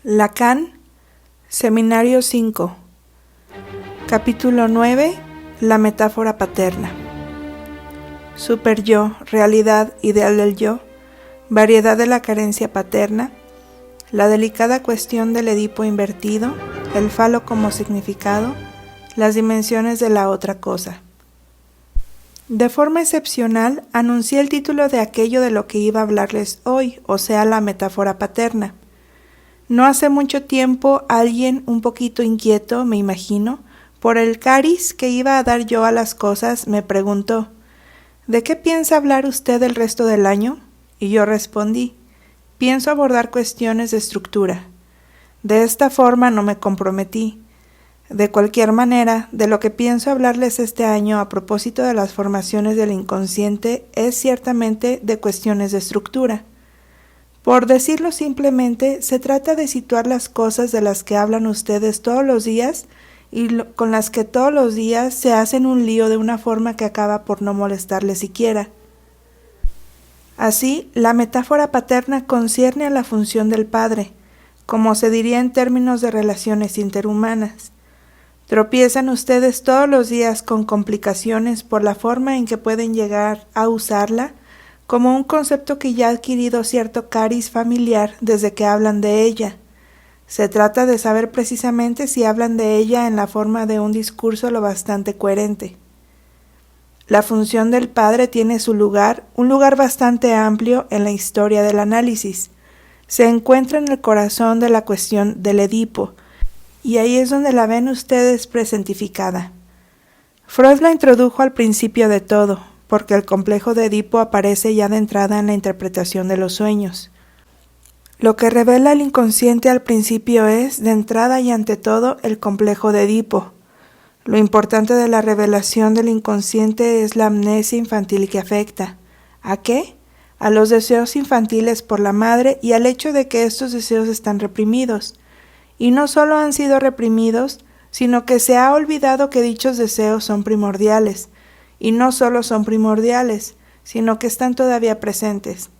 Lacan, Seminario 5, Capítulo 9, La metáfora paterna. Superyo, realidad ideal del yo, variedad de la carencia paterna, la delicada cuestión del Edipo invertido, el falo como significado, las dimensiones de la otra cosa. De forma excepcional, anuncié el título de aquello de lo que iba a hablarles hoy, o sea, la metáfora paterna. No hace mucho tiempo alguien un poquito inquieto, me imagino, por el cariz que iba a dar yo a las cosas, me preguntó: ¿de qué piensa hablar usted el resto del año? Y yo respondí: pienso abordar cuestiones de estructura. De esta forma no me comprometí. De cualquier manera, de lo que pienso hablarles este año a propósito de las formaciones del inconsciente es ciertamente de cuestiones de estructura. Por decirlo simplemente, se trata de situar las cosas de las que hablan ustedes todos los días y con las que todos los días se hacen un lío de una forma que acaba por no molestarles siquiera. Así, la metáfora paterna concierne a la función del padre, como se diría en términos de relaciones interhumanas. Tropiezan ustedes todos los días con complicaciones por la forma en que pueden llegar a usarla, como un concepto que ya ha adquirido cierto cariz familiar desde que hablan de ella. Se trata de saber precisamente si hablan de ella en la forma de un discurso lo bastante coherente. La función del padre tiene su lugar, un lugar bastante amplio en la historia del análisis. Se encuentra en el corazón de la cuestión del Edipo, y ahí es donde la ven ustedes presentificada. Freud la introdujo al principio de todo, porque el complejo de Edipo aparece ya de entrada en la interpretación de los sueños. Lo que revela el inconsciente al principio es, de entrada y ante todo, el complejo de Edipo. Lo importante de la revelación del inconsciente es la amnesia infantil que afecta. ¿A qué? A los deseos infantiles por la madre y al hecho de que estos deseos están reprimidos. Y no solo han sido reprimidos, sino que se ha olvidado que dichos deseos son primordiales. Y no solo son primordiales, sino que están todavía presentes.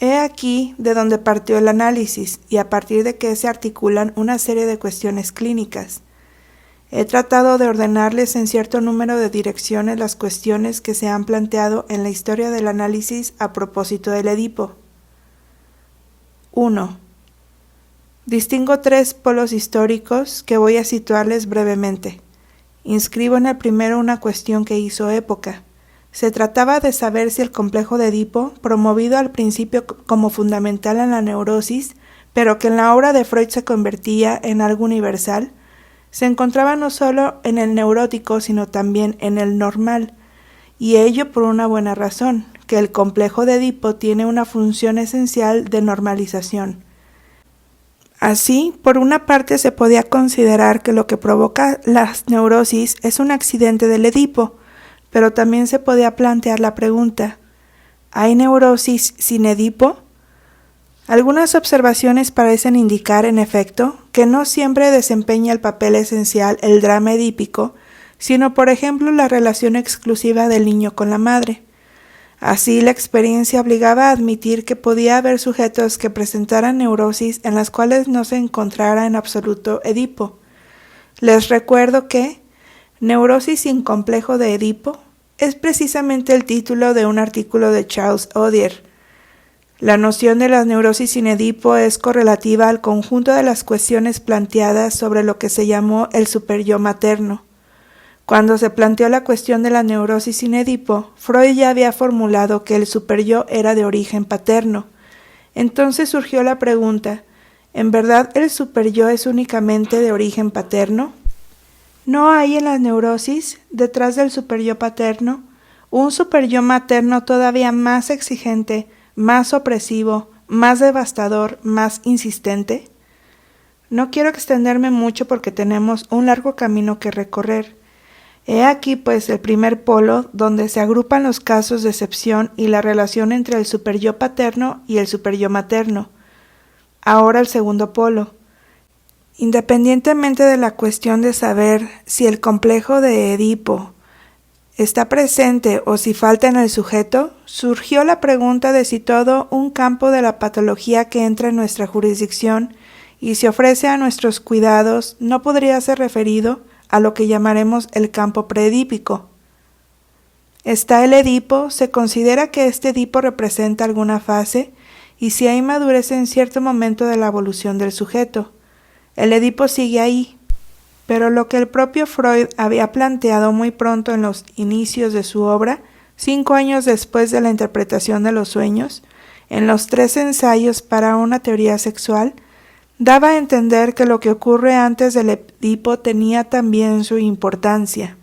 He aquí de donde partió el análisis, y a partir de que se articulan una serie de cuestiones clínicas. He tratado de ordenarles en cierto número de direcciones las cuestiones que se han planteado en la historia del análisis a propósito del Edipo. 1. Distingo 3 polos históricos que voy a situarles brevemente. Inscribo en el primero una cuestión que hizo época. Se trataba de saber si el complejo de Edipo, promovido al principio como fundamental en la neurosis, pero que en la obra de Freud se convertía en algo universal, se encontraba no solo en el neurótico, sino también en el normal, y ello por una buena razón, que el complejo de Edipo tiene una función esencial de normalización. Así, por una parte se podía considerar que lo que provoca las neurosis es un accidente del Edipo, pero también se podía plantear la pregunta: ¿hay neurosis sin Edipo? Algunas observaciones parecen indicar, en efecto, que no siempre desempeña el papel esencial el drama edípico, sino por ejemplo la relación exclusiva del niño con la madre. Así, la experiencia obligaba a admitir que podía haber sujetos que presentaran neurosis en las cuales no se encontrara en absoluto Edipo. Les recuerdo que Neurosis sin complejo de Edipo es precisamente el título de un artículo de Charles Odier. La noción de la neurosis sin Edipo es correlativa al conjunto de las cuestiones planteadas sobre lo que se llamó el superyo materno. Cuando se planteó la cuestión de la neurosis sin Edipo, Freud ya había formulado que el superyo era de origen paterno. Entonces surgió la pregunta: ¿en verdad el superyo es únicamente de origen paterno? ¿No hay en la neurosis, detrás del superyo paterno, un superyo materno todavía más exigente, más opresivo, más devastador, más insistente? No quiero extenderme mucho porque tenemos un largo camino que recorrer. He aquí pues el primer polo donde se agrupan los casos de excepción y la relación entre el superyo paterno y el superyo materno. Ahora el segundo polo. Independientemente de la cuestión de saber si el complejo de Edipo está presente o si falta en el sujeto, surgió la pregunta de si todo un campo de la patología que entra en nuestra jurisdicción y se ofrece a nuestros cuidados, no podría ser referido a lo que llamaremos el campo preedípico. Está el Edipo, se considera que este Edipo representa alguna fase y si hay madurez en cierto momento de la evolución del sujeto. El Edipo sigue ahí, pero lo que el propio Freud había planteado muy pronto en los inicios de su obra, 5 años después de la interpretación de los sueños, en los 3 ensayos para una teoría sexual, daba a entender que lo que ocurre antes del Edipo tenía también su importancia.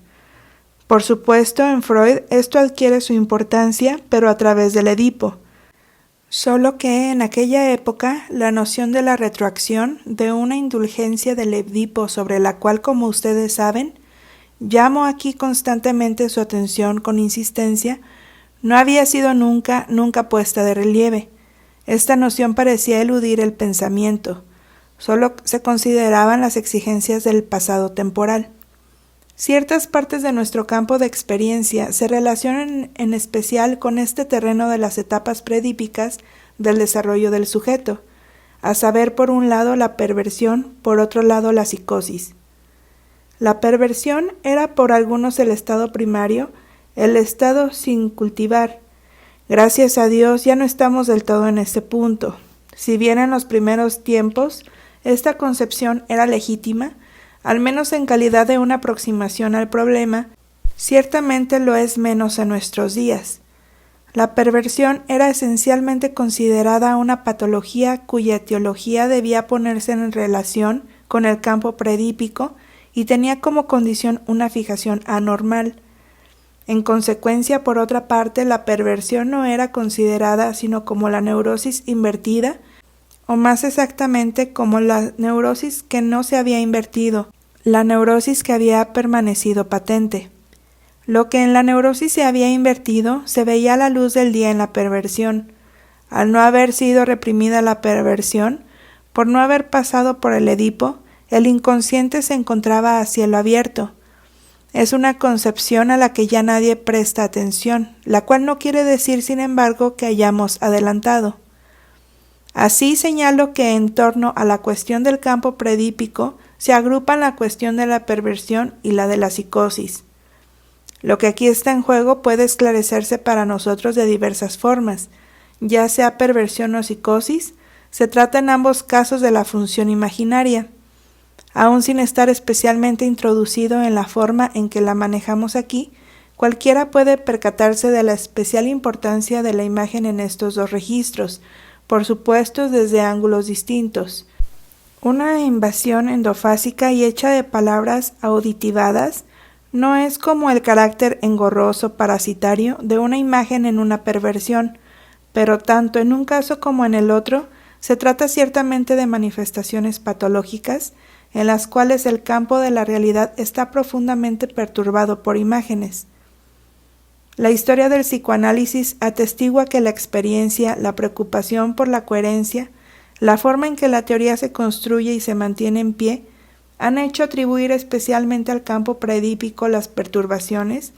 Por supuesto, en Freud esto adquiere su importancia, pero a través del Edipo. Solo que en aquella época la noción de la retroacción, de una indulgencia del Edipo sobre la cual, como ustedes saben, llamo aquí constantemente su atención con insistencia, no había sido nunca puesta de relieve. Esta noción parecía eludir el pensamiento. Solo se consideraban las exigencias del pasado temporal. Ciertas partes de nuestro campo de experiencia se relacionan en especial con este terreno de las etapas predípicas del desarrollo del sujeto, a saber, por un lado la perversión, por otro lado la psicosis. La perversión era por algunos el estado primario, el estado sin cultivar. Gracias a Dios ya no estamos del todo en este punto. Si bien en los primeros tiempos esta concepción era legítima, al menos en calidad de una aproximación al problema, ciertamente lo es menos en nuestros días. La perversión era esencialmente considerada una patología cuya etiología debía ponerse en relación con el campo predípico y tenía como condición una fijación anormal. En consecuencia, por otra parte, la perversión no era considerada sino como la neurosis invertida, o más exactamente como la neurosis que no se había invertido, la neurosis que había permanecido patente. Lo que en la neurosis se había invertido se veía a la luz del día en la perversión. Al no haber sido reprimida la perversión, por no haber pasado por el Edipo, el inconsciente se encontraba a cielo abierto. Es una concepción a la que ya nadie presta atención, la cual no quiere decir, sin embargo, que hayamos adelantado. Así señalo que en torno a la cuestión del campo predípico se agrupan la cuestión de la perversión y la de la psicosis. Lo que aquí está en juego puede esclarecerse para nosotros de diversas formas, ya sea perversión o psicosis, se trata en ambos casos de la función imaginaria. Aun sin estar especialmente introducido en la forma en que la manejamos aquí, cualquiera puede percatarse de la especial importancia de la imagen en estos dos registros, por supuesto desde ángulos distintos. Una invasión endofásica y hecha de palabras auditivadas no es como el carácter engorroso parasitario de una imagen en una perversión, pero tanto en un caso como en el otro se trata ciertamente de manifestaciones patológicas en las cuales el campo de la realidad está profundamente perturbado por imágenes. La historia del psicoanálisis atestigua que la experiencia, la preocupación por la coherencia, la forma en que la teoría se construye y se mantiene en pie, han hecho atribuir especialmente al campo predípico las perturbaciones,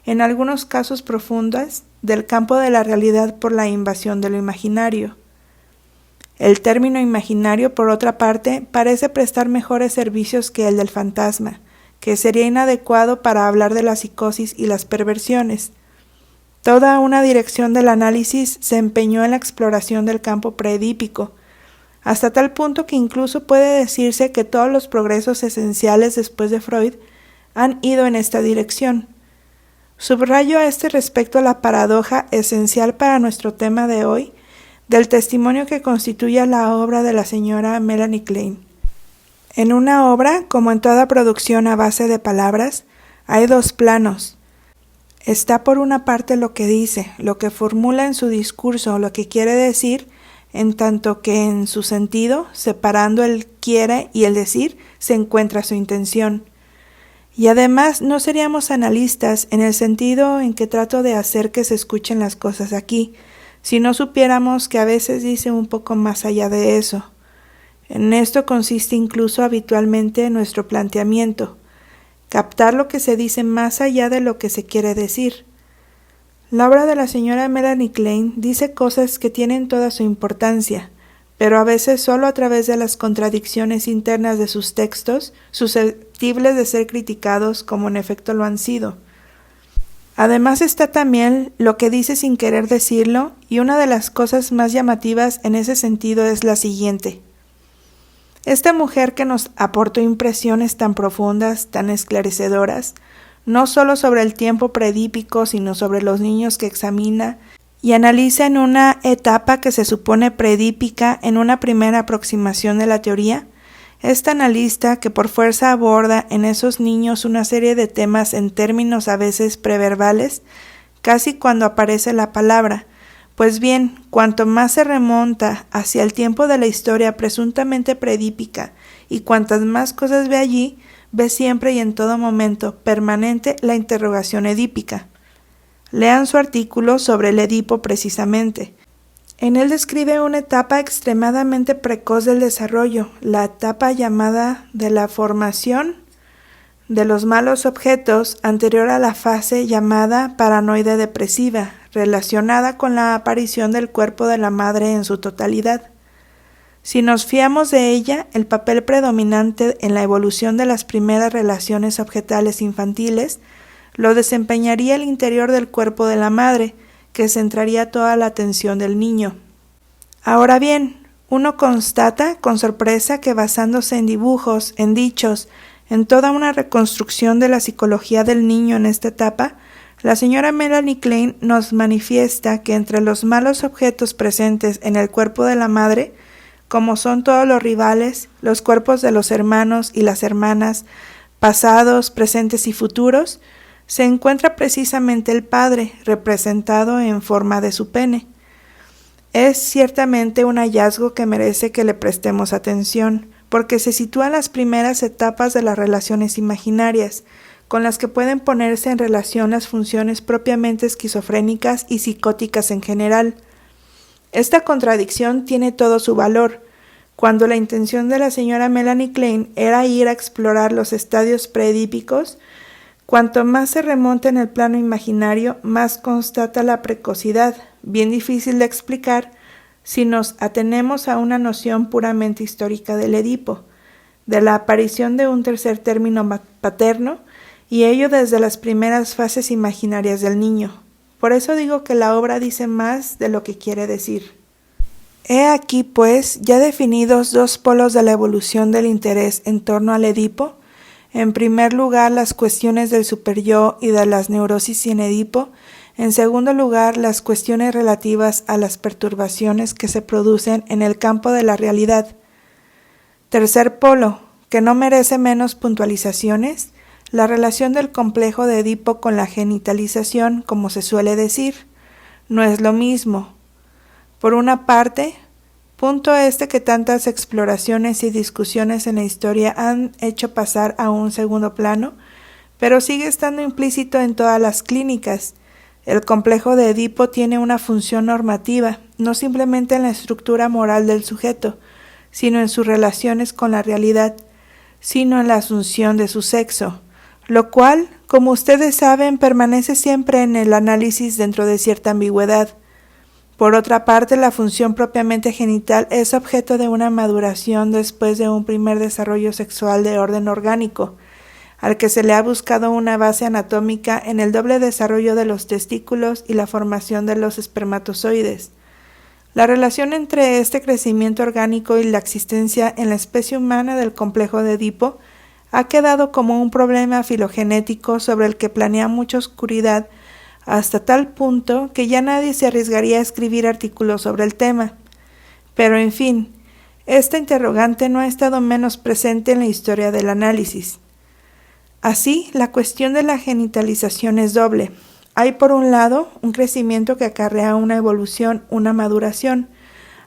en algunos casos profundas, del campo de la realidad por la invasión de lo imaginario. El término imaginario, por otra parte, parece prestar mejores servicios que el del fantasma, que sería inadecuado para hablar de la psicosis y las perversiones. Toda una dirección del análisis se empeñó en la exploración del campo predípico, hasta tal punto que incluso puede decirse que todos los progresos esenciales después de Freud han ido en esta dirección. Subrayo a este respecto la paradoja esencial para nuestro tema de hoy del testimonio que constituye la obra de la señora Melanie Klein. En una obra, como en toda producción a base de palabras, hay dos planos. Está por una parte lo que dice, lo que formula en su discurso, lo que quiere decir, en tanto que en su sentido, separando el quiere y el decir, se encuentra su intención. Y además no seríamos analistas en el sentido en que trato de hacer que se escuchen las cosas aquí, si no supiéramos que a veces dice un poco más allá de eso. En esto consiste incluso habitualmente nuestro planteamiento, captar lo que se dice más allá de lo que se quiere decir. La obra de la señora Melanie Klein dice cosas que tienen toda su importancia, pero a veces solo a través de las contradicciones internas de sus textos, susceptibles de ser criticados como en efecto lo han sido. Además está también lo que dice sin querer decirlo, y una de las cosas más llamativas en ese sentido es la siguiente. Esta mujer que nos aportó impresiones tan profundas, tan esclarecedoras, no solo sobre el tiempo predípico, sino sobre los niños que examina y analiza en una etapa que se supone predípica en una primera aproximación de la teoría, esta analista que por fuerza aborda en esos niños una serie de temas en términos a veces preverbales, casi cuando aparece la palabra. Pues bien, cuanto más se remonta hacia el tiempo de la historia presuntamente predípica y cuantas más cosas ve allí, ve siempre y en todo momento permanente la interrogación edípica. Lean su artículo sobre el Edipo precisamente. En él describe una etapa extremadamente precoz del desarrollo, la etapa llamada de la formación de los malos objetos anterior a la fase llamada paranoide depresiva, relacionada con la aparición del cuerpo de la madre en su totalidad. Si nos fiamos de ella, el papel predominante en la evolución de las primeras relaciones objetales infantiles lo desempeñaría el interior del cuerpo de la madre, que centraría toda la atención del niño. Ahora bien, uno constata con sorpresa que basándose en dibujos, en dichos, en toda una reconstrucción de la psicología del niño en esta etapa, la señora Melanie Klein nos manifiesta que entre los malos objetos presentes en el cuerpo de la madre, como son todos los rivales, los cuerpos de los hermanos y las hermanas, pasados, presentes y futuros, se encuentra precisamente el padre, representado en forma de su pene. Es ciertamente un hallazgo que merece que le prestemos atención, porque se sitúa en las primeras etapas de las relaciones imaginarias, con las que pueden ponerse en relación las funciones propiamente esquizofrénicas y psicóticas en general. Esta contradicción tiene todo su valor. Cuando la intención de la señora Melanie Klein era ir a explorar los estadios preedípicos, cuanto más se remonta en el plano imaginario, más constata la precocidad, bien difícil de explicar si nos atenemos a una noción puramente histórica del Edipo, de la aparición de un tercer término paterno, y ello desde las primeras fases imaginarias del niño. Por eso digo que la obra dice más de lo que quiere decir. He aquí, pues, ya definidos dos polos de la evolución del interés en torno al Edipo. En primer lugar, las cuestiones del superyo y de las neurosis sin Edipo. En segundo lugar, las cuestiones relativas a las perturbaciones que se producen en el campo de la realidad. Tercer polo, que no merece menos puntualizaciones, la relación del complejo de Edipo con la genitalización, como se suele decir, no es lo mismo. Por una parte, punto este que tantas exploraciones y discusiones en la historia han hecho pasar a un segundo plano, pero sigue estando implícito en todas las clínicas. El complejo de Edipo tiene una función normativa, no simplemente en la estructura moral del sujeto, sino en sus relaciones con la realidad, sino en la asunción de su sexo, lo cual, como ustedes saben, permanece siempre en el análisis dentro de cierta ambigüedad. Por otra parte, la función propiamente genital es objeto de una maduración después de un primer desarrollo sexual de orden orgánico, al que se le ha buscado una base anatómica en el doble desarrollo de los testículos y la formación de los espermatozoides. La relación entre este crecimiento orgánico y la existencia en la especie humana del complejo de Edipo ha quedado como un problema filogenético sobre el que planea mucha oscuridad, hasta tal punto que ya nadie se arriesgaría a escribir artículos sobre el tema. Pero en fin, esta interrogante no ha estado menos presente en la historia del análisis. Así, la cuestión de la genitalización es doble. Hay por un lado un crecimiento que acarrea una evolución, una maduración.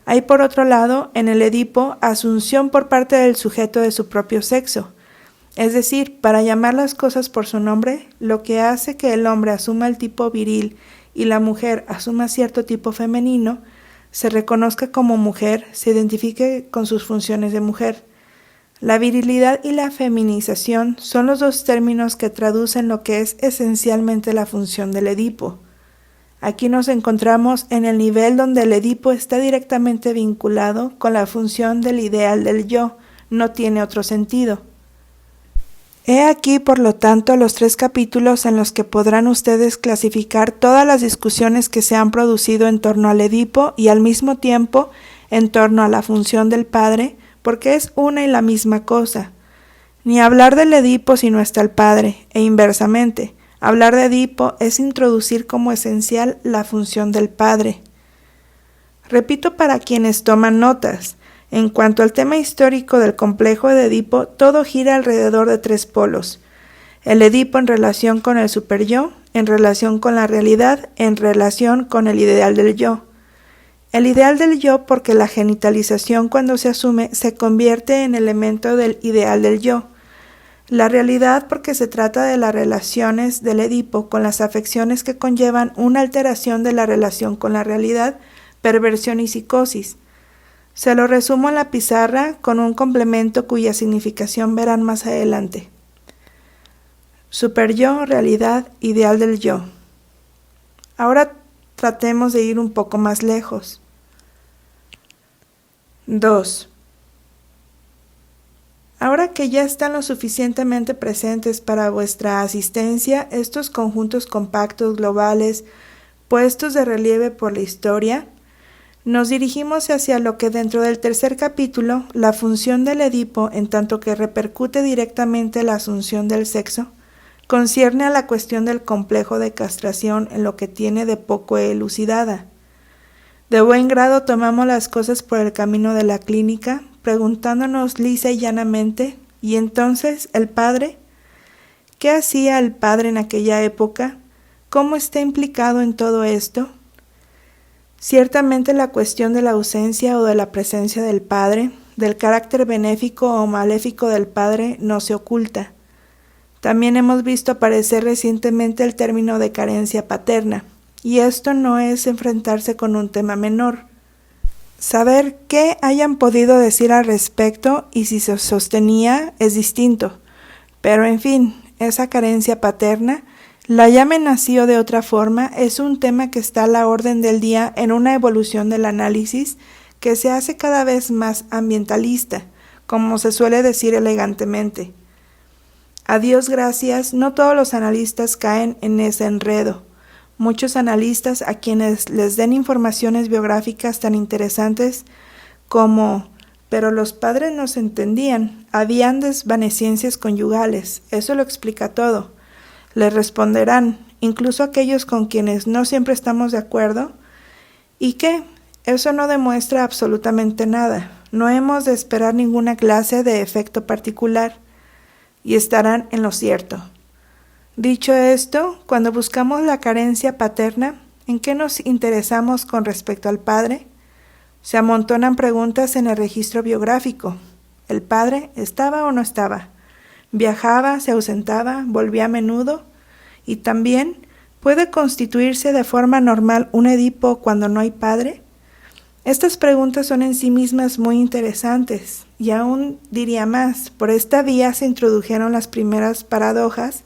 Hay por otro lado, en el Edipo, asunción por parte del sujeto de su propio sexo. Es decir, para llamar las cosas por su nombre, lo que hace que el hombre asuma el tipo viril y la mujer asuma cierto tipo femenino, se reconozca como mujer, se identifique con sus funciones de mujer. La virilidad y la feminización son los dos términos que traducen lo que es esencialmente la función del Edipo. Aquí nos encontramos en el nivel donde el Edipo está directamente vinculado con la función del ideal del yo, no tiene otro sentido. He aquí, por lo tanto, los 3 capítulos en los que podrán ustedes clasificar todas las discusiones que se han producido en torno al Edipo y al mismo tiempo en torno a la función del padre, porque es una y la misma cosa. Ni hablar del Edipo si no está el padre, e inversamente. Hablar de Edipo es introducir como esencial la función del padre. Repito para quienes toman notas. En cuanto al tema histórico del complejo de Edipo, todo gira alrededor de 3 polos. El Edipo en relación con el superyo, en relación con la realidad, en relación con el ideal del yo. El ideal del yo porque la genitalización cuando se asume se convierte en elemento del ideal del yo. La realidad porque se trata de las relaciones del Edipo con las afecciones que conllevan una alteración de la relación con la realidad, perversión y psicosis. Se lo resumo en la pizarra con un complemento cuya significación verán más adelante. Superyo, realidad, ideal del yo. Ahora tratemos de ir un poco más lejos. 2. Ahora que ya están lo suficientemente presentes para vuestra asistencia estos conjuntos compactos globales puestos de relieve por la historia, nos dirigimos hacia lo que dentro del 3er capítulo, la función del Edipo, en tanto que repercute directamente la asunción del sexo, concierne a la cuestión del complejo de castración en lo que tiene de poco elucidada. De buen grado tomamos las cosas por el camino de la clínica, preguntándonos lisa y llanamente, ¿y entonces el padre? ¿Qué hacía el padre en aquella época? ¿Cómo está implicado en todo esto? Ciertamente la cuestión de la ausencia o de la presencia del padre, del carácter benéfico o maléfico del padre, no se oculta. También hemos visto aparecer recientemente el término de carencia paterna, y esto no es enfrentarse con un tema menor. Saber qué hayan podido decir al respecto y si se sostenía es distinto, pero en fin, esa carencia paterna, la llamen así o de otra forma, es un tema que está a la orden del día en una evolución del análisis que se hace cada vez más ambientalista, como se suele decir elegantemente. A Dios gracias, no todos los analistas caen en ese enredo. Muchos analistas a quienes les den informaciones biográficas tan interesantes como «pero los padres no se entendían, habían desvanecencias conyugales, eso lo explica todo», les responderán, incluso aquellos con quienes no siempre estamos de acuerdo, ¿y qué? Eso no demuestra absolutamente nada, no hemos de esperar ninguna clase de efecto particular, y estarán en lo cierto. Dicho esto, cuando buscamos la carencia paterna, ¿en qué nos interesamos con respecto al padre? Se amontonan preguntas en el registro biográfico. ¿El padre estaba o no estaba? ¿Viajaba, se ausentaba, volvía a menudo? Y también, ¿puede constituirse de forma normal un Edipo cuando no hay padre? Estas preguntas son en sí mismas muy interesantes, y aún diría más, por esta vía se introdujeron las primeras paradojas,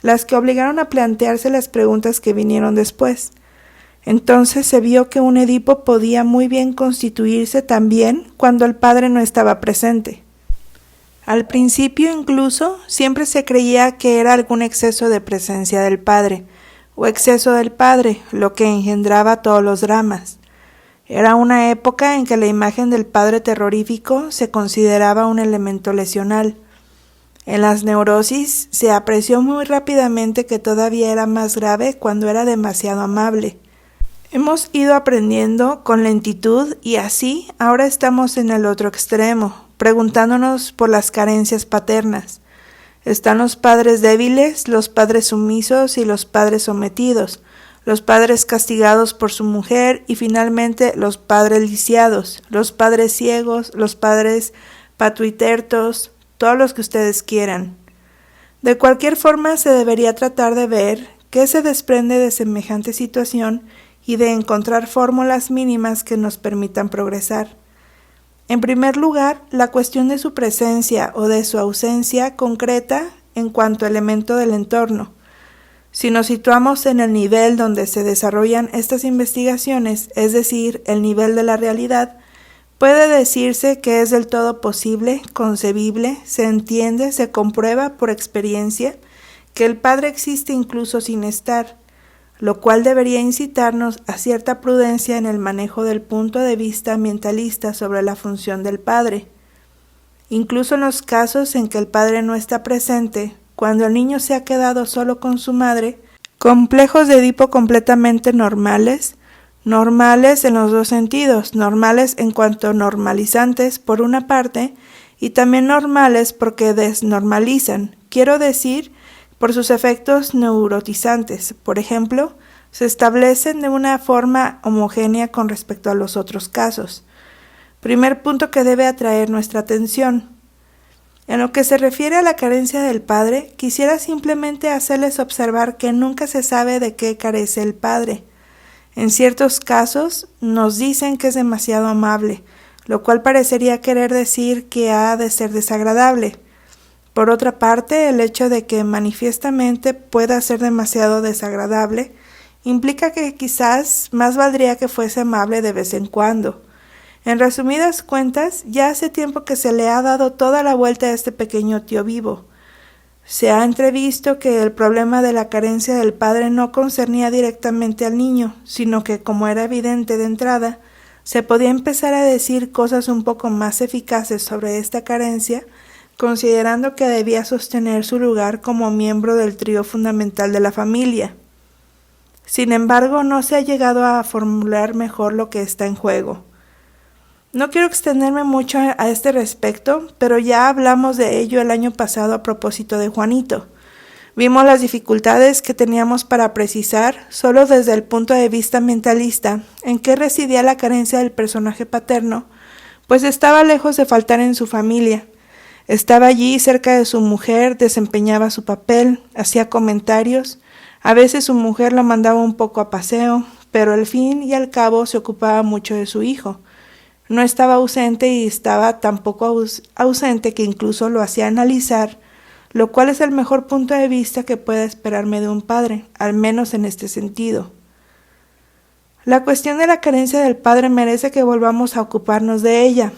las que obligaron a plantearse las preguntas que vinieron después. Entonces se vio que un Edipo podía muy bien constituirse también cuando el padre no estaba presente. Al principio incluso siempre se creía que era algún exceso de presencia del padre, o exceso del padre, lo que engendraba todos los dramas. Era una época en que la imagen del padre terrorífico se consideraba un elemento lesional. En las neurosis se apreció muy rápidamente que todavía era más grave cuando era demasiado amable. Hemos ido aprendiendo con lentitud y así ahora estamos en el otro extremo, preguntándonos por las carencias paternas. Están los padres débiles, los padres sumisos y los padres sometidos, los padres castigados por su mujer y finalmente los padres lisiados, los padres ciegos, los padres patuitertos, todos los que ustedes quieran. De cualquier forma se debería tratar de ver qué se desprende de semejante situación y de encontrar fórmulas mínimas que nos permitan progresar. En primer lugar, la cuestión de su presencia o de su ausencia concreta en cuanto elemento del entorno. Si nos situamos en el nivel donde se desarrollan estas investigaciones, es decir, el nivel de la realidad, puede decirse que es del todo posible, concebible, se entiende, se comprueba por experiencia que el Padre existe incluso sin estar, lo cual debería incitarnos a cierta prudencia en el manejo del punto de vista ambientalista sobre la función del Padre. Incluso en los casos en que el Padre no está presente, cuando el niño se ha quedado solo con su madre, complejos de Edipo completamente normales en los dos sentidos, normales en cuanto normalizantes por una parte y también normales porque desnormalizan, quiero decir, por sus efectos neurotizantes, por ejemplo, se establecen de una forma homogénea con respecto a los otros casos. Primer punto que debe atraer nuestra atención. En lo que se refiere a la carencia del Padre, quisiera simplemente hacerles observar que nunca se sabe de qué carece el Padre. En ciertos casos nos dicen que es demasiado amable, lo cual parecería querer decir que ha de ser desagradable. Por otra parte, el hecho de que manifiestamente pueda ser demasiado desagradable implica que quizás más valdría que fuese amable de vez en cuando. En resumidas cuentas, ya hace tiempo que se le ha dado toda la vuelta a este pequeño tío vivo. Se ha entrevisto que el problema de la carencia del Padre no concernía directamente al niño, sino que, como era evidente de entrada, se podía empezar a decir cosas un poco más eficaces sobre esta carencia, considerando que debía sostener su lugar como miembro del trío fundamental de la familia. Sin embargo, no se ha llegado a formular mejor lo que está en juego. No quiero extenderme mucho a este respecto, pero ya hablamos de ello el año pasado a propósito de Juanito. Vimos las dificultades que teníamos para precisar, solo desde el punto de vista mentalista, en qué residía la carencia del personaje paterno, pues estaba lejos de faltar en su familia. Estaba allí cerca de su mujer, desempeñaba su papel, hacía comentarios, a veces su mujer lo mandaba un poco a paseo, pero al fin y al cabo se ocupaba mucho de su hijo. No estaba ausente y estaba tan poco ausente que incluso lo hacía analizar, lo cual es el mejor punto de vista que pueda esperarme de un padre, al menos en este sentido. La cuestión de la carencia del Padre merece que volvamos a ocuparnos de ella,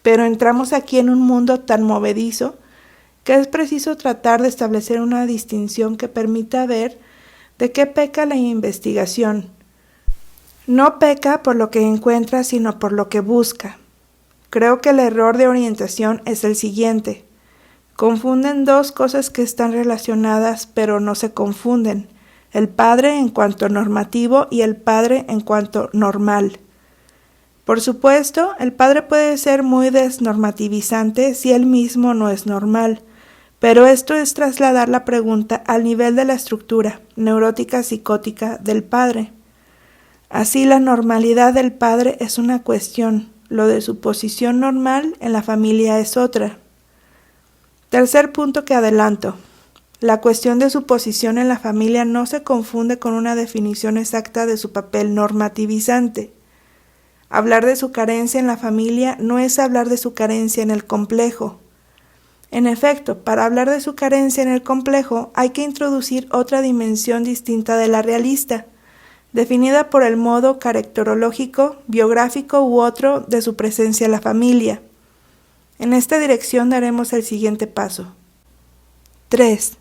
pero entramos aquí en un mundo tan movedizo que es preciso tratar de establecer una distinción que permita ver de qué peca la investigación. No peca por lo que encuentra, sino por lo que busca. Creo que el error de orientación es el siguiente. Confunden dos cosas que están relacionadas, pero no se confunden: el Padre en cuanto normativo y el Padre en cuanto normal. Por supuesto, el Padre puede ser muy desnormativizante si él mismo no es normal, pero esto es trasladar la pregunta al nivel de la estructura neurótica psicótica del Padre. Así, la normalidad del Padre es una cuestión, lo de su posición normal en la familia es otra. Tercer punto que adelanto. La cuestión de su posición en la familia no se confunde con una definición exacta de su papel normativizante. Hablar de su carencia en la familia no es hablar de su carencia en el complejo. En efecto, para hablar de su carencia en el complejo hay que introducir otra dimensión distinta de la realista, definida por el modo caracterológico, biográfico u otro de su presencia en la familia. En esta dirección daremos el siguiente paso. 3.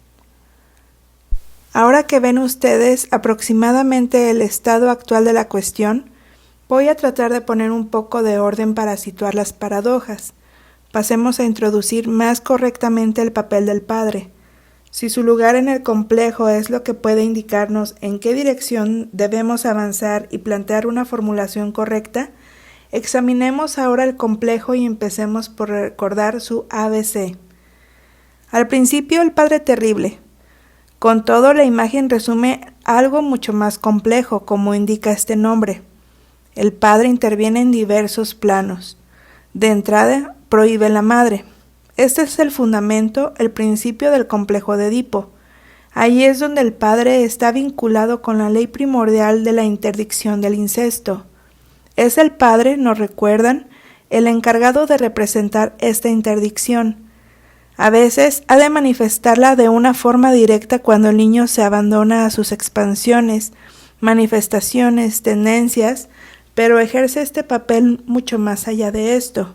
Ahora que ven ustedes aproximadamente el estado actual de la cuestión, voy a tratar de poner un poco de orden para situar las paradojas. Pasemos a introducir más correctamente el papel del Padre. Si su lugar en el complejo es lo que puede indicarnos en qué dirección debemos avanzar y plantear una formulación correcta, examinemos ahora el complejo y empecemos por recordar su ABC. Al principio, el Padre terrible. Con todo, la imagen resume algo mucho más complejo, como indica este nombre. El Padre interviene en diversos planos. De entrada, prohíbe la madre. Este es el fundamento, el principio del complejo de Edipo. Ahí es donde el Padre está vinculado con la ley primordial de la interdicción del incesto. Es el Padre, nos recuerdan, el encargado de representar esta interdicción. A veces ha de manifestarla de una forma directa cuando el niño se abandona a sus expansiones, manifestaciones, tendencias, pero ejerce este papel mucho más allá de esto.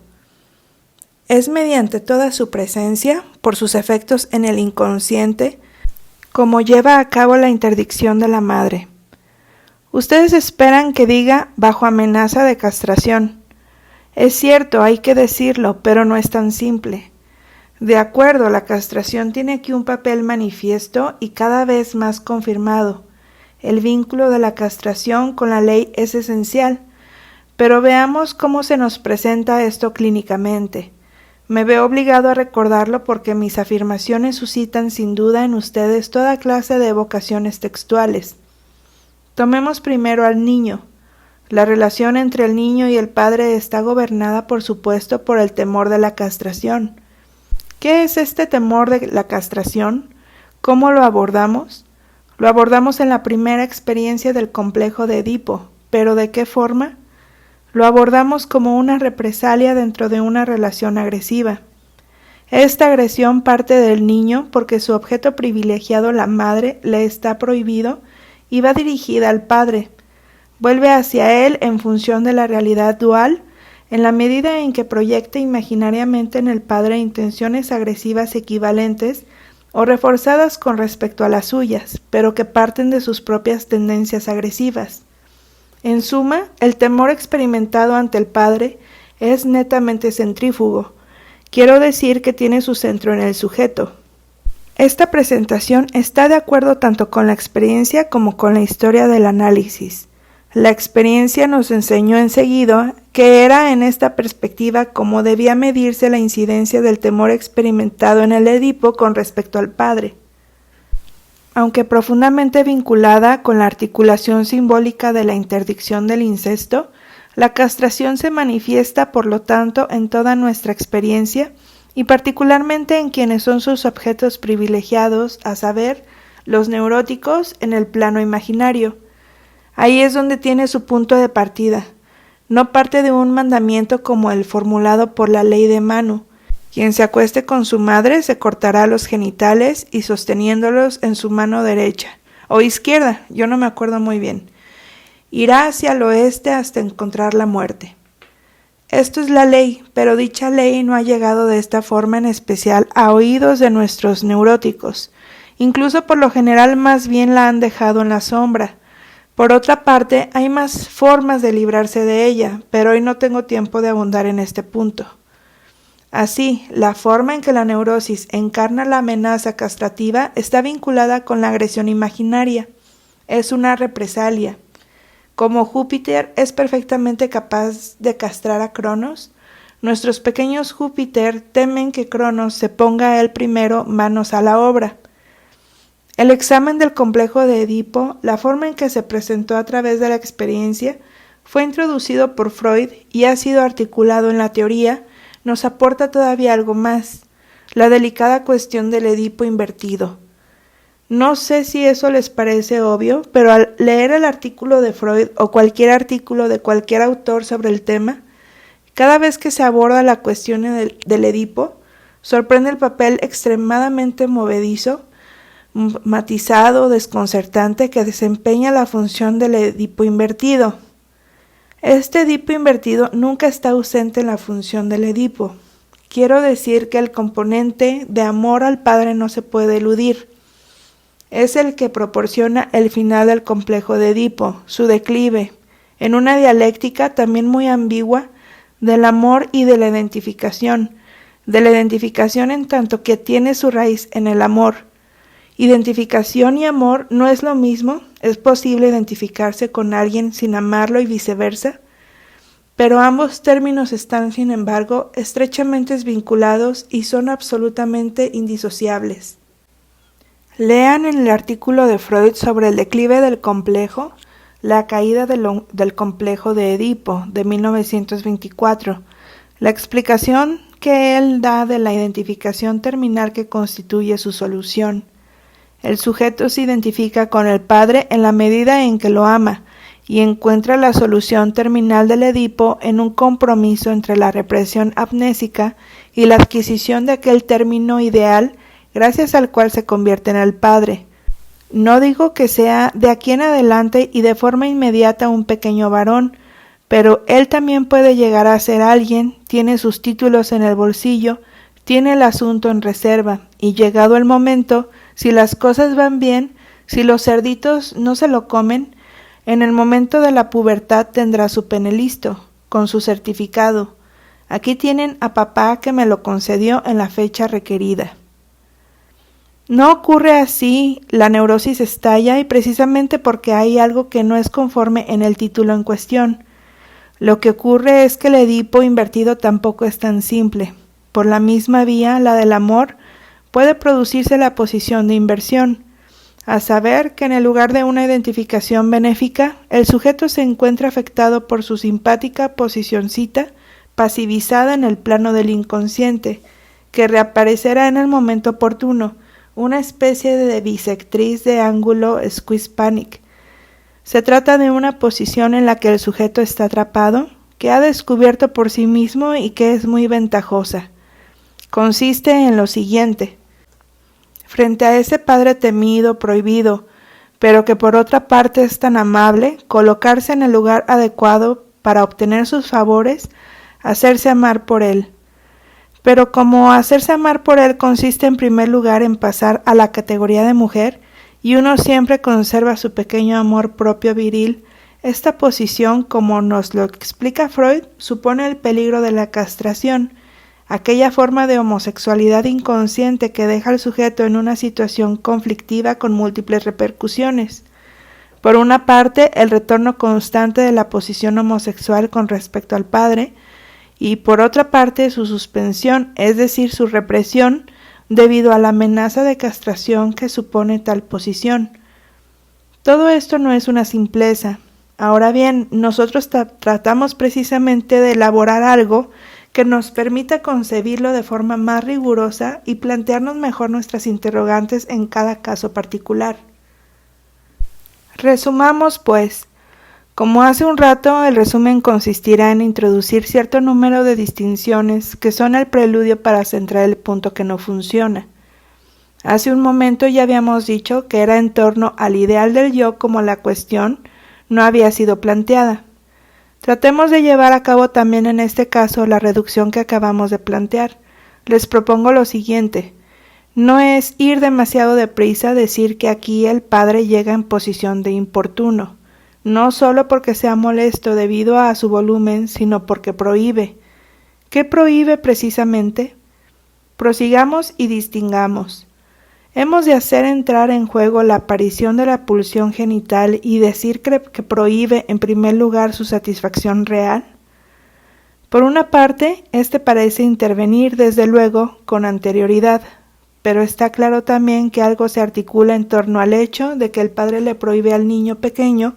Es mediante toda su presencia, por sus efectos en el inconsciente, como lleva a cabo la interdicción de la madre. Ustedes esperan que diga bajo amenaza de castración. Es cierto, hay que decirlo, pero no es tan simple. De acuerdo, la castración tiene aquí un papel manifiesto y cada vez más confirmado. El vínculo de la castración con la ley es esencial, pero veamos cómo se nos presenta esto clínicamente. Me veo obligado a recordarlo porque mis afirmaciones suscitan sin duda en ustedes toda clase de evocaciones textuales. Tomemos primero al niño. La relación entre el niño y el padre está gobernada, por supuesto, por el temor de la castración. ¿Qué es este temor de la castración? ¿Cómo lo abordamos? Lo abordamos en la primera experiencia del complejo de Edipo, pero ¿de qué forma? Lo abordamos como una represalia dentro de una relación agresiva. Esta agresión parte del niño porque su objeto privilegiado, la madre, le está prohibido y va dirigida al padre. Vuelve hacia él en función de la realidad dual, en la medida en que proyecta imaginariamente en el padre intenciones agresivas equivalentes o reforzadas con respecto a las suyas, pero que parten de sus propias tendencias agresivas. En suma, el temor experimentado ante el padre es netamente centrífugo. Quiero decir que tiene su centro en el sujeto. Esta presentación está de acuerdo tanto con la experiencia como con la historia del análisis. La experiencia nos enseñó enseguida que era en esta perspectiva como debía medirse la incidencia del temor experimentado en el Edipo con respecto al padre. Aunque profundamente vinculada con la articulación simbólica de la interdicción del incesto, la castración se manifiesta, por lo tanto, en toda nuestra experiencia y particularmente en quienes son sus objetos privilegiados, a saber, los neuróticos en el plano imaginario. Ahí es donde tiene su punto de partida. No parte de un mandamiento como el formulado por la ley de Manu. Quien se acueste con su madre se cortará los genitales y sosteniéndolos en su mano derecha, o izquierda, yo no me acuerdo muy bien, irá hacia el oeste hasta encontrar la muerte. Esto es la ley, pero dicha ley no ha llegado de esta forma en especial a oídos de nuestros neuróticos. Incluso por lo general más bien la han dejado en la sombra. Por otra parte, hay más formas de librarse de ella, pero hoy no tengo tiempo de abundar en este punto. Así, la forma en que la neurosis encarna la amenaza castrativa está vinculada con la agresión imaginaria. Es una represalia. Como Júpiter es perfectamente capaz de castrar a Cronos, nuestros pequeños Júpiter temen que Cronos se ponga él primero manos a la obra. El examen del complejo de Edipo, la forma en que se presentó a través de la experiencia, fue introducido por Freud y ha sido articulado en la teoría, nos aporta todavía algo más, la delicada cuestión del Edipo invertido. No sé si eso les parece obvio, pero al leer el artículo de Freud o cualquier artículo de cualquier autor sobre el tema, cada vez que se aborda la cuestión del Edipo, sorprende el papel extremadamente movedizo, matizado, desconcertante que desempeña la función del Edipo invertido. Este Edipo invertido nunca está ausente en la función del Edipo. Quiero decir que el componente de amor al padre no se puede eludir. Es el que proporciona el final del complejo de Edipo, su declive, en una dialéctica también muy ambigua del amor y de la identificación en tanto que tiene su raíz en el amor. Identificación y amor no es lo mismo, es posible identificarse con alguien sin amarlo y viceversa, pero ambos términos están, sin embargo, estrechamente vinculados y son absolutamente indisociables. Lean en el artículo de Freud sobre el declive del complejo, la caída del complejo de Edipo, de 1924, la explicación que él da de la identificación terminal que constituye su solución. El sujeto se identifica con el padre en la medida en que lo ama y encuentra la solución terminal del Edipo en un compromiso entre la represión amnésica y la adquisición de aquel término ideal gracias al cual se convierte en el padre. No digo que sea de aquí en adelante y de forma inmediata un pequeño varón, pero él también puede llegar a ser alguien, tiene sus títulos en el bolsillo, tiene el asunto en reserva, y llegado el momento, si las cosas van bien, si los cerditos no se lo comen, en el momento de la pubertad tendrá su pene listo, con su certificado. Aquí tienen a papá que me lo concedió en la fecha requerida. No ocurre así, la neurosis estalla y precisamente porque hay algo que no es conforme en el título en cuestión. Lo que ocurre es que el Edipo invertido tampoco es tan simple. Por la misma vía, la del amor, puede producirse la posición de inversión, a saber que en el lugar de una identificación benéfica, el sujeto se encuentra afectado por su simpática posicioncita pasivizada en el plano del inconsciente, que reaparecerá en el momento oportuno, una especie de bisectriz de ángulo squeeze panic. Se trata de una posición en la que el sujeto está atrapado, que ha descubierto por sí mismo y que es muy ventajosa. Consiste en lo siguiente: frente a ese padre temido, prohibido, pero que por otra parte es tan amable, colocarse en el lugar adecuado para obtener sus favores, hacerse amar por él. Pero como hacerse amar por él consiste en primer lugar en pasar a la categoría de mujer, y uno siempre conserva su pequeño amor propio viril, esta posición, como nos lo explica Freud, supone el peligro de la castración, aquella forma de homosexualidad inconsciente que deja al sujeto en una situación conflictiva con múltiples repercusiones. Por una parte, el retorno constante de la posición homosexual con respecto al padre, y por otra parte su suspensión, es decir, su represión, debido a la amenaza de castración que supone tal posición. Todo esto no es una simpleza. Ahora bien, nosotros tratamos precisamente de elaborar algo que nos permita concebirlo de forma más rigurosa y plantearnos mejor nuestras interrogantes en cada caso particular. Resumamos, pues. Como hace un rato, el resumen consistirá en introducir cierto número de distinciones que son el preludio para centrar el punto que no funciona. Hace un momento ya habíamos dicho que era en torno al ideal del yo como la cuestión no había sido planteada. Tratemos de llevar a cabo también en este caso la reducción que acabamos de plantear. Les propongo lo siguiente: no es ir demasiado deprisa decir que aquí el padre llega en posición de importuno, no solo porque sea molesto debido a su volumen, sino porque prohíbe. ¿Qué prohíbe precisamente? Prosigamos y distingamos. Hemos de hacer entrar en juego la aparición de la pulsión genital y decir que prohíbe en primer lugar su satisfacción real. Por una parte, este parece intervenir desde luego con anterioridad, pero está claro también que algo se articula en torno al hecho de que el padre le prohíbe al niño pequeño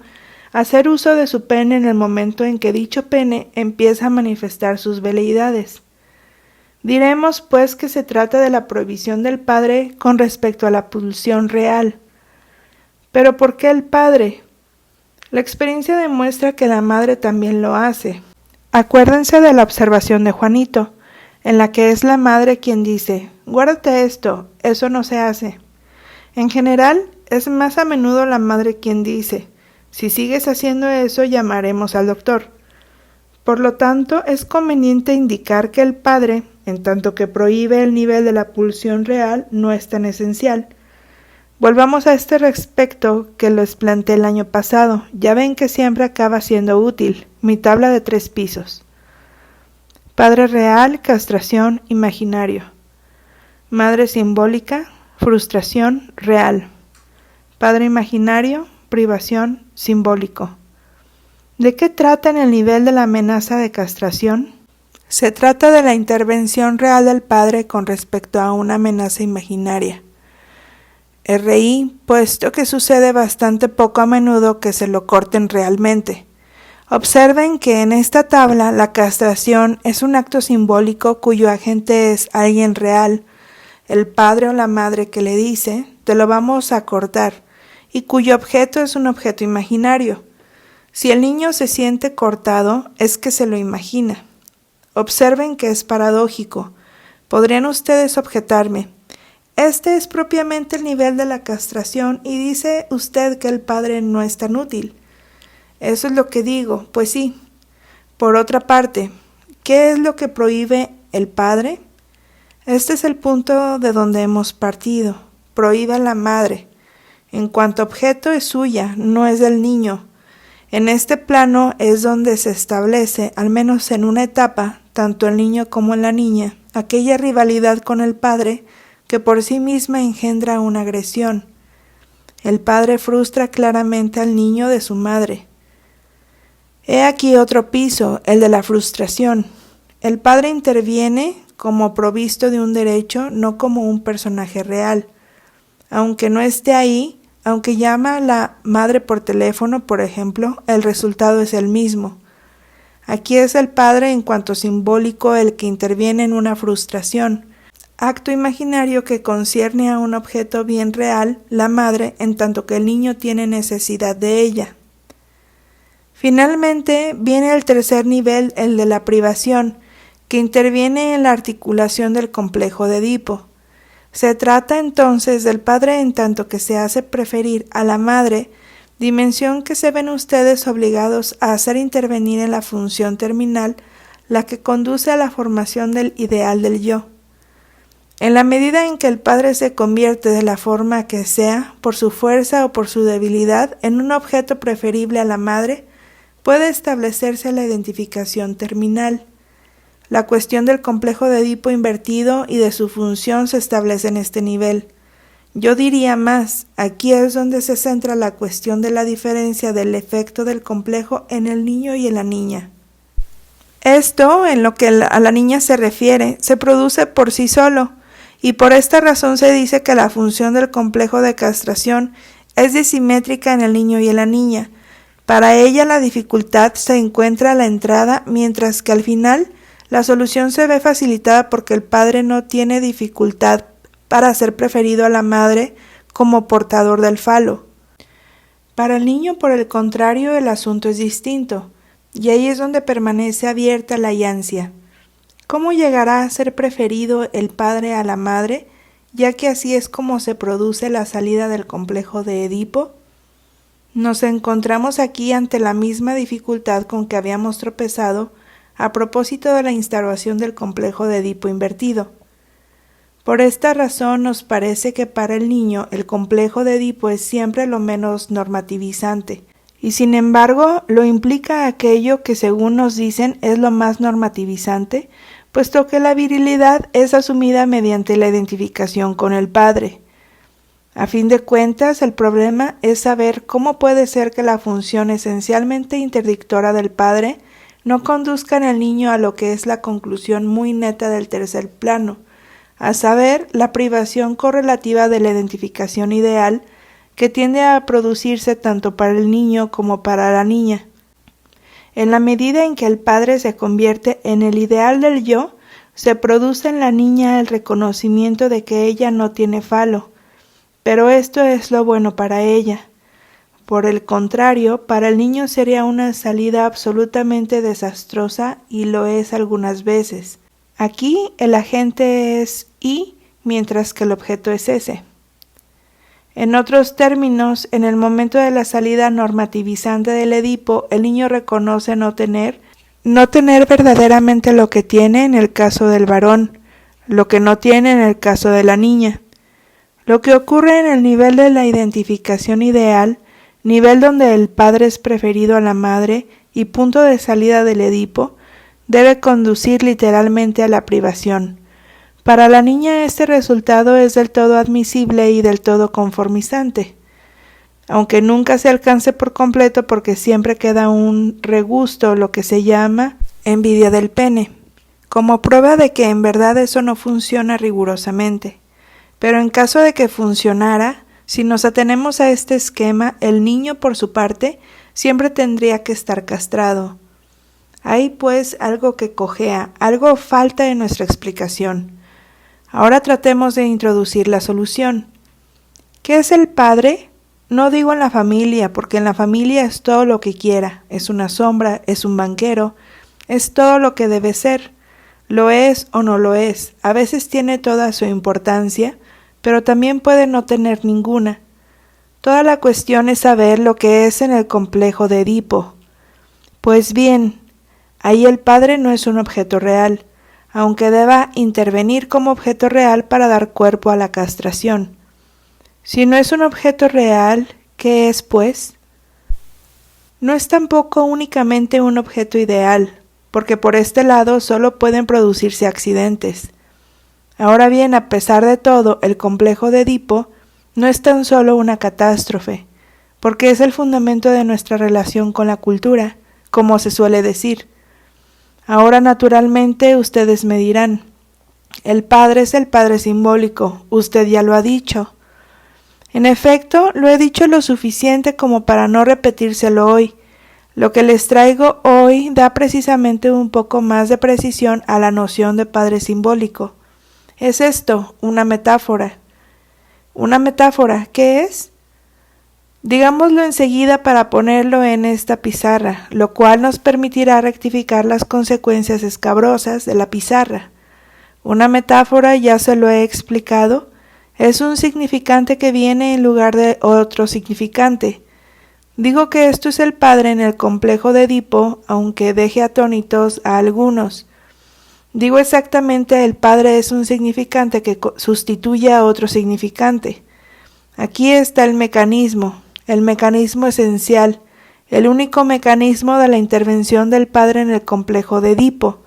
hacer uso de su pene en el momento en que dicho pene empieza a manifestar sus veleidades. Diremos, pues, que se trata de la prohibición del padre con respecto a la pulsión real. ¿Pero por qué el padre? La experiencia demuestra que la madre también lo hace. Acuérdense de la observación de Juanito, en la que es la madre quien dice: guárdate esto, eso no se hace. En general, es más a menudo la madre quien dice: si sigues haciendo eso, llamaremos al doctor. Por lo tanto, es conveniente indicar que el padre, en tanto que prohíbe el nivel de la pulsión real, no es tan esencial. Volvamos a este respecto que les planteé el año pasado. Ya ven que siempre acaba siendo útil. Mi tabla de 3 pisos. Padre real, castración, imaginario. Madre simbólica, frustración, real. Padre imaginario, privación, simbólico. ¿De qué trata en el nivel de la amenaza de castración? Se trata de la intervención real del padre con respecto a una amenaza imaginaria. RI, puesto que sucede bastante poco a menudo que se lo corten realmente. Observen que en esta tabla la castración es un acto simbólico cuyo agente es alguien real, el padre o la madre que le dice: te lo vamos a cortar, y cuyo objeto es un objeto imaginario. Si el niño se siente cortado, es que se lo imagina. Observen que es paradójico. Podrían ustedes objetarme: este es propiamente el nivel de la castración y dice usted que el padre no es tan útil. Eso es lo que digo, pues sí. Por otra parte, ¿qué es lo que prohíbe el padre? Este es el punto de donde hemos partido. Prohíbe a la madre. En cuanto objeto es suya, no es del niño. En este plano es donde se establece, al menos en una etapa, tanto el niño como la niña, aquella rivalidad con el padre que por sí misma engendra una agresión. El padre frustra claramente al niño de su madre. He aquí otro piso, el de la frustración. El padre interviene como provisto de un derecho, no como un personaje real. Aunque no esté ahí, aunque llama a la madre por teléfono, por ejemplo, el resultado es el mismo. Aquí es el padre en cuanto simbólico el que interviene en una frustración, acto imaginario que concierne a un objeto bien real, la madre, en tanto que el niño tiene necesidad de ella. Finalmente viene el tercer nivel, el de la privación, que interviene en la articulación del complejo de Edipo. Se trata entonces del padre en tanto que se hace preferir a la madre, dimensión que se ven ustedes obligados a hacer intervenir en la función terminal, la que conduce a la formación del ideal del yo. En la medida en que el padre se convierte de la forma que sea, por su fuerza o por su debilidad, en un objeto preferible a la madre, puede establecerse la identificación terminal. La cuestión del complejo de Edipo invertido y de su función se establece en este nivel. Yo diría más, aquí es donde se centra la cuestión de la diferencia del efecto del complejo en el niño y en la niña. Esto, en lo que a la niña se refiere, se produce por sí solo, y por esta razón se dice que la función del complejo de castración es disimétrica en el niño y en la niña. Para ella la dificultad se encuentra a la entrada, mientras que al final la solución se ve facilitada porque el padre no tiene dificultad para ser preferido a la madre como portador del falo. Para el niño, por el contrario, el asunto es distinto, y ahí es donde permanece abierta la ansia. ¿Cómo llegará a ser preferido el padre a la madre, ya que así es como se produce la salida del complejo de Edipo? Nos encontramos aquí ante la misma dificultad con que habíamos tropezado a propósito de la instauración del complejo de Edipo invertido. Por esta razón nos parece que para el niño el complejo de Edipo es siempre lo menos normativizante, y sin embargo lo implica aquello que según nos dicen es lo más normativizante, puesto que la virilidad es asumida mediante la identificación con el padre. A fin de cuentas, el problema es saber cómo puede ser que la función esencialmente interdictora del padre no conduzca en el niño a lo que es la conclusión muy neta del tercer plano, a saber, la privación correlativa de la identificación ideal que tiende a producirse tanto para el niño como para la niña. En la medida en que el padre se convierte en el ideal del yo, se produce en la niña el reconocimiento de que ella no tiene falo, pero esto es lo bueno para ella. Por el contrario, para el niño sería una salida absolutamente desastrosa y lo es algunas veces. Aquí el agente es I, mientras que el objeto es S. En otros términos, en el momento de la salida normativizante del Edipo, el niño reconoce no tener verdaderamente lo que tiene en el caso del varón, lo que no tiene en el caso de la niña. Lo que ocurre en el nivel de la identificación ideal, nivel donde el padre es preferido a la madre y punto de salida del Edipo, debe conducir literalmente a la privación. Para la niña este resultado es del todo admisible y del todo conformizante, aunque nunca se alcance por completo porque siempre queda un regusto, lo que se llama envidia del pene, como prueba de que en verdad eso no funciona rigurosamente. Pero en caso de que funcionara, si nos atenemos a este esquema, el niño por su parte siempre tendría que estar castrado. Hay pues algo que cojea, algo falta en nuestra explicación. Ahora tratemos de introducir la solución. ¿Qué es el padre? No digo en la familia, porque en la familia es todo lo que quiera, es una sombra, es un banquero, es todo lo que debe ser. Lo es o no lo es. A veces tiene toda su importancia, pero también puede no tener ninguna. Toda la cuestión es saber lo que es en el complejo de Edipo. Pues bien, ahí el padre no es un objeto real, aunque deba intervenir como objeto real para dar cuerpo a la castración. Si no es un objeto real, ¿qué es, pues? No es tampoco únicamente un objeto ideal, porque por este lado solo pueden producirse accidentes. Ahora bien, a pesar de todo, el complejo de Edipo no es tan solo una catástrofe, porque es el fundamento de nuestra relación con la cultura, como se suele decir. Ahora, naturalmente, ustedes me dirán, el padre es el padre simbólico, usted ya lo ha dicho. En efecto, lo he dicho lo suficiente como para no repetírselo hoy. Lo que les traigo hoy da precisamente un poco más de precisión a la noción de padre simbólico. Es esto, una metáfora. ¿Una metáfora qué es? Digámoslo enseguida para ponerlo en esta pizarra, lo cual nos permitirá rectificar las consecuencias escabrosas de la pizarra. Una metáfora, ya se lo he explicado, es un significante que viene en lugar de otro significante. Digo que esto es el padre en el complejo de Edipo, aunque deje atónitos a algunos. Digo exactamente el padre es un significante que sustituye a otro significante. Aquí está el mecanismo esencial, el único mecanismo de la intervención del padre en el complejo de Edipo.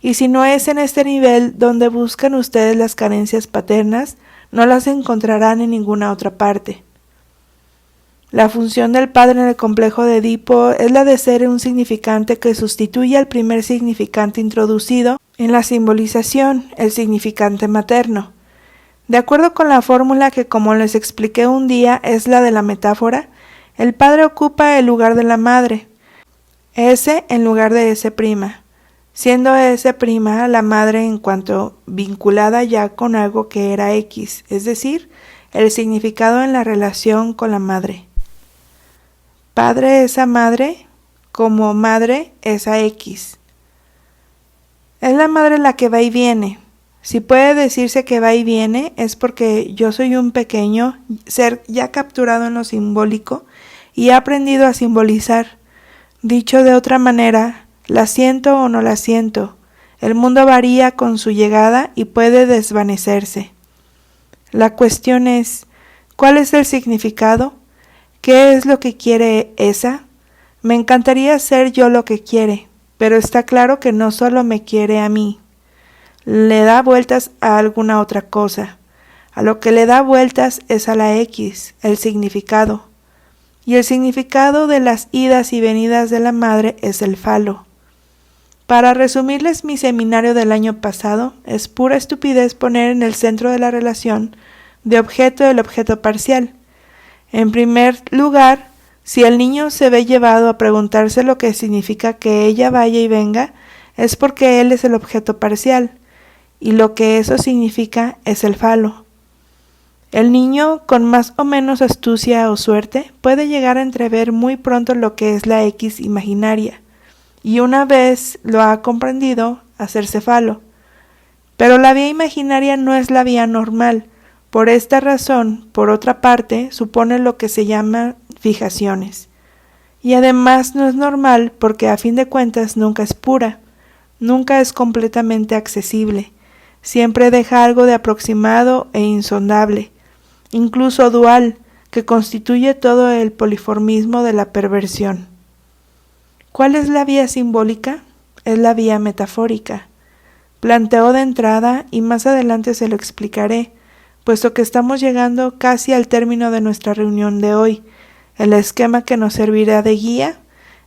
Y si no es en este nivel donde buscan ustedes las carencias paternas, no las encontrarán en ninguna otra parte. La función del padre en el complejo de Edipo es la de ser un significante que sustituye al primer significante introducido en la simbolización, el significante materno. De acuerdo con la fórmula que, como les expliqué un día, es la de la metáfora, el padre ocupa el lugar de la madre, S en lugar de S', siendo S' la madre en cuanto vinculada ya con algo que era X, es decir, el significado en la relación con la madre. Padre es a madre, como madre es a X. Es la madre la que va y viene. Si puede decirse que va y viene, es porque yo soy un pequeño ser ya capturado en lo simbólico y he aprendido a simbolizar. Dicho de otra manera, la siento o no la siento. El mundo varía con su llegada y puede desvanecerse. La cuestión es, ¿cuál es el significado? ¿Qué es lo que quiere esa? Me encantaría ser yo lo que quiere, pero está claro que no solo me quiere a mí. Le da vueltas a alguna otra cosa. A lo que le da vueltas es a la X, el significado. Y el significado de las idas y venidas de la madre es el falo. Para resumirles mi seminario del año pasado, es pura estupidez poner en el centro de la relación de objeto el objeto parcial. En primer lugar, si el niño se ve llevado a preguntarse lo que significa que ella vaya y venga, es porque él es el objeto parcial, y lo que eso significa es el falo. El niño, con más o menos astucia o suerte, puede llegar a entrever muy pronto lo que es la X imaginaria, y una vez lo ha comprendido, hacerse falo. Pero la vía imaginaria no es la vía normal. Por esta razón, por otra parte, supone lo que se llama fijaciones. Y además no es normal porque a fin de cuentas nunca es pura, nunca es completamente accesible, siempre deja algo de aproximado e insondable, incluso dual, que constituye todo el poliformismo de la perversión. ¿Cuál es la vía simbólica? Es la vía metafórica. Planteo de entrada, y más adelante se lo explicaré, puesto que estamos llegando casi al término de nuestra reunión de hoy, el esquema que nos servirá de guía,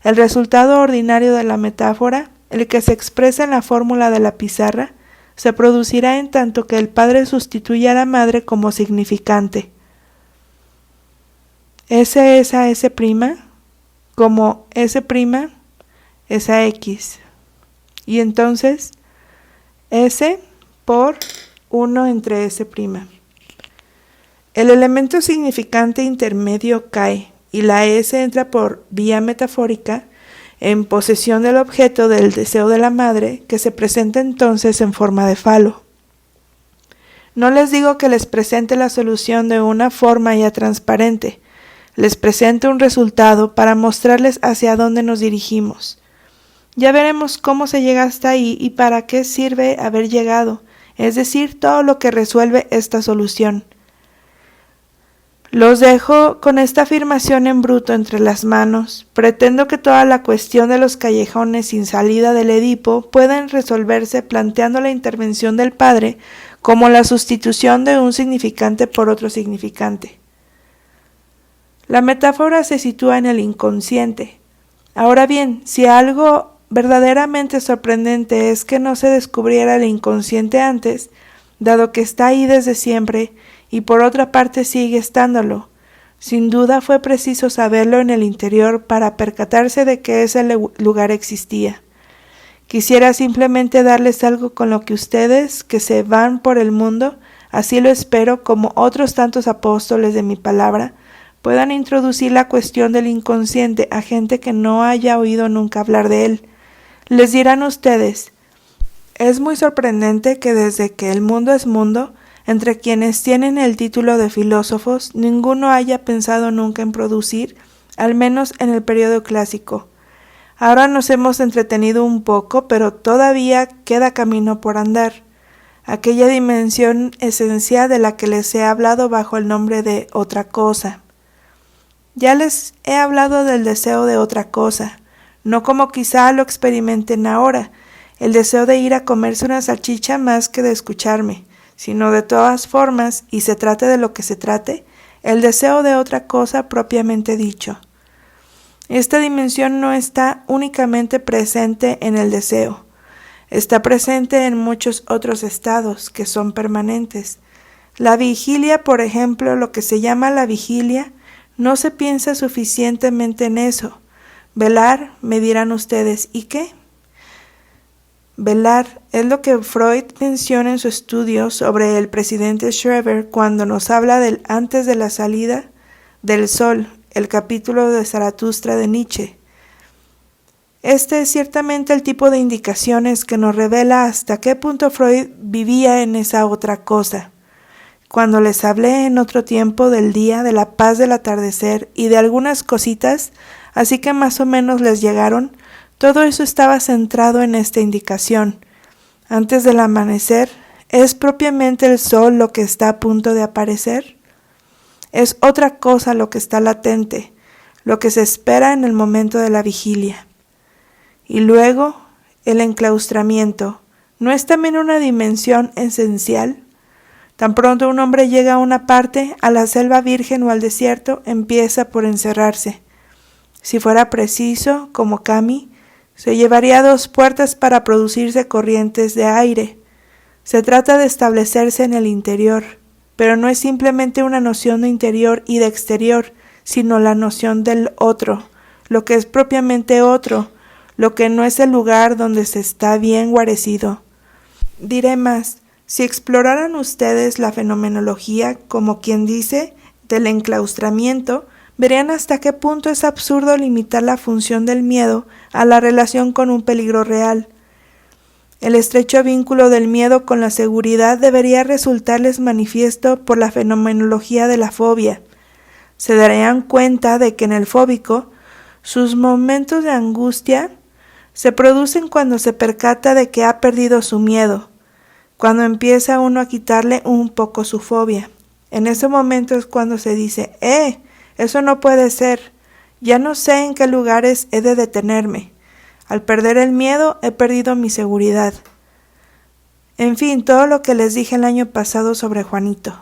el resultado ordinario de la metáfora, el que se expresa en la fórmula de la pizarra, se producirá en tanto que el padre sustituya a la madre como significante. S es a S', como S' es a X. Y entonces, S por 1 entre S'. El elemento significante intermedio cae y la S entra por vía metafórica en posesión del objeto del deseo de la madre, que se presenta entonces en forma de falo. No les digo que les presente la solución de una forma ya transparente, les presento un resultado para mostrarles hacia dónde nos dirigimos. Ya veremos cómo se llega hasta ahí y para qué sirve haber llegado, es decir, todo lo que resuelve esta solución. Los dejo con esta afirmación en bruto entre las manos. Pretendo que toda la cuestión de los callejones sin salida del Edipo pueden resolverse planteando la intervención del padre como la sustitución de un significante por otro significante. La metáfora se sitúa en el inconsciente. Ahora bien, si algo verdaderamente sorprendente es que no se descubriera el inconsciente antes, dado que está ahí desde siempre, y por otra parte sigue estándolo, sin duda fue preciso saberlo en el interior para percatarse de que ese lugar existía. Quisiera simplemente darles algo con lo que ustedes, que se van por el mundo, así lo espero, como otros tantos apóstoles de mi palabra, puedan introducir la cuestión del inconsciente a gente que no haya oído nunca hablar de él. Les dirán ustedes, es muy sorprendente que desde que el mundo es mundo, entre quienes tienen el título de filósofos, ninguno haya pensado nunca en producir, al menos en el periodo clásico. Ahora nos hemos entretenido un poco, pero todavía queda camino por andar. Aquella dimensión esencial de la que les he hablado bajo el nombre de otra cosa. Ya les he hablado del deseo de otra cosa, no como quizá lo experimenten ahora, el deseo de ir a comerse una salchicha más que de escucharme, sino de todas formas, y se trate de lo que se trate, el deseo de otra cosa propiamente dicho. Esta dimensión no está únicamente presente en el deseo, está presente en muchos otros estados que son permanentes. La vigilia, por ejemplo, lo que se llama la vigilia, no se piensa suficientemente en eso. Velar, me dirán ustedes, ¿y qué? Velar es lo que Freud menciona en su estudio sobre el presidente Schreber cuando nos habla del antes de la salida del sol, el capítulo de Zaratustra de Nietzsche. Este es ciertamente el tipo de indicaciones que nos revela hasta qué punto Freud vivía en esa otra cosa. Cuando les hablé en otro tiempo del día, de la paz del atardecer y de algunas cositas, así que más o menos les llegaron, todo eso estaba centrado en esta indicación. Antes del amanecer, ¿es propiamente el sol lo que está a punto de aparecer? Es otra cosa lo que está latente, lo que se espera en el momento de la vigilia. Y luego, el enclaustramiento, ¿no es también una dimensión esencial? Tan pronto un hombre llega a una parte, a la selva virgen o al desierto, empieza por encerrarse. Si fuera preciso, como Kami, se llevaría 2 puertas para producirse corrientes de aire. Se trata de establecerse en el interior, pero no es simplemente una noción de interior y de exterior, sino la noción del otro, lo que es propiamente otro, lo que no es el lugar donde se está bien guarecido. Diré más. Si exploraran ustedes la fenomenología, como quien dice, del enclaustramiento, verían hasta qué punto es absurdo limitar la función del miedo a la relación con un peligro real. El estrecho vínculo del miedo con la seguridad debería resultarles manifiesto por la fenomenología de la fobia. Se darían cuenta de que en el fóbico, sus momentos de angustia se producen cuando se percata de que ha perdido su miedo, cuando empieza uno a quitarle un poco su fobia. En ese momento es cuando se dice, eso no puede ser, ya no sé en qué lugares he de detenerme. Al perder el miedo he perdido mi seguridad. En fin, todo lo que les dije el año pasado sobre Juanito.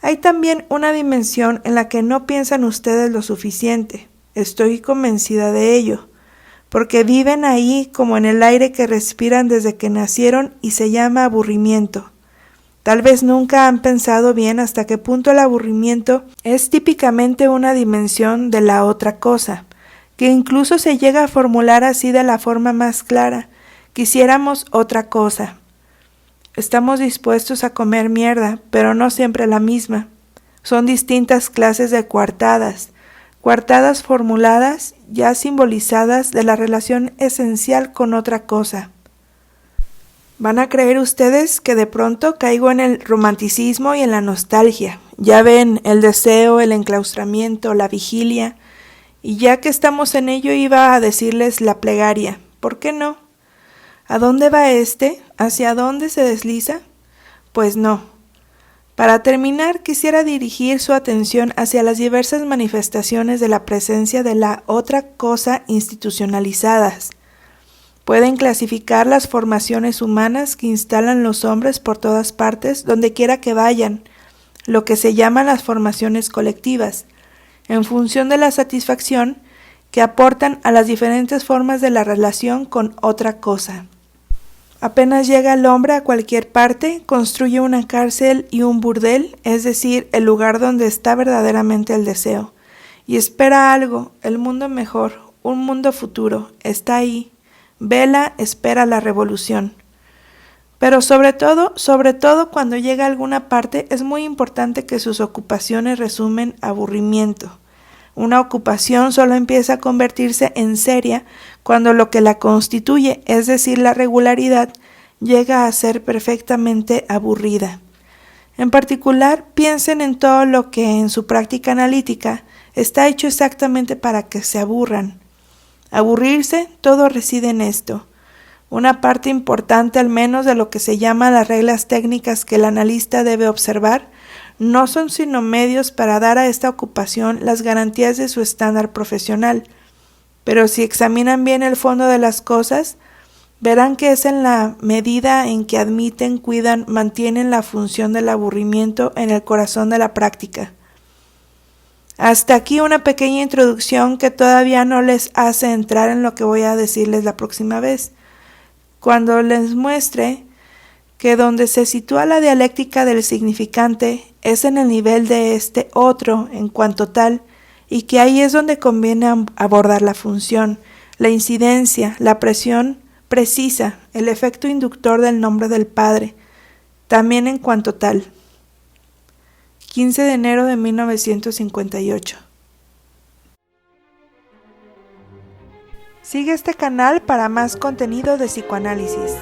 Hay también una dimensión en la que no piensan ustedes lo suficiente, estoy convencida de ello, porque viven ahí como en el aire que respiran desde que nacieron y se llama aburrimiento. Tal vez nunca han pensado bien hasta qué punto el aburrimiento es típicamente una dimensión de la otra cosa, que incluso se llega a formular así de la forma más clara, quisiéramos otra cosa. Estamos dispuestos a comer mierda, pero no siempre la misma. Son distintas clases de coartadas. coartadas formuladas, ya simbolizadas de la relación esencial con otra cosa. Van a creer ustedes que de pronto caigo en el romanticismo y en la nostalgia. Ya ven, el deseo, el enclaustramiento, la vigilia. Y ya que estamos en ello iba a decirles la plegaria. ¿Por qué no? ¿A dónde va este? ¿Hacia dónde se desliza? Pues no. Para terminar, quisiera dirigir su atención hacia las diversas manifestaciones de la presencia de la otra cosa institucionalizadas. Pueden clasificar las formaciones humanas que instalan los hombres por todas partes, donde quiera que vayan, lo que se llaman las formaciones colectivas, en función de la satisfacción que aportan a las diferentes formas de la relación con otra cosa. Apenas llega el hombre a cualquier parte, construye una cárcel y un burdel, es decir, el lugar donde está verdaderamente el deseo, y espera algo, el mundo mejor, un mundo futuro, está ahí. Vela, espera la revolución. Pero sobre todo cuando llega a alguna parte, es muy importante que sus ocupaciones resumen aburrimiento. Una ocupación solo empieza a convertirse en seria cuando lo que la constituye, es decir, la regularidad, llega a ser perfectamente aburrida. En particular, piensen en todo lo que en su práctica analítica está hecho exactamente para que se aburran. Aburrirse, todo reside en esto. Una parte importante al menos de lo que se llama las reglas técnicas que el analista debe observar no son sino medios para dar a esta ocupación las garantías de su estándar profesional. Pero si examinan bien el fondo de las cosas, verán que es en la medida en que admiten, cuidan, mantienen la función del aburrimiento en el corazón de la práctica. Hasta aquí una pequeña introducción que todavía no les hace entrar en lo que voy a decirles la próxima vez, cuando les muestre que donde se sitúa la dialéctica del significante es en el nivel de este otro en cuanto tal, y que ahí es donde conviene abordar la función, la incidencia, la presión precisa, el efecto inductor del nombre del Padre, también en cuanto tal. 15 de enero de 1958. Sigue este canal para más contenido de psicoanálisis.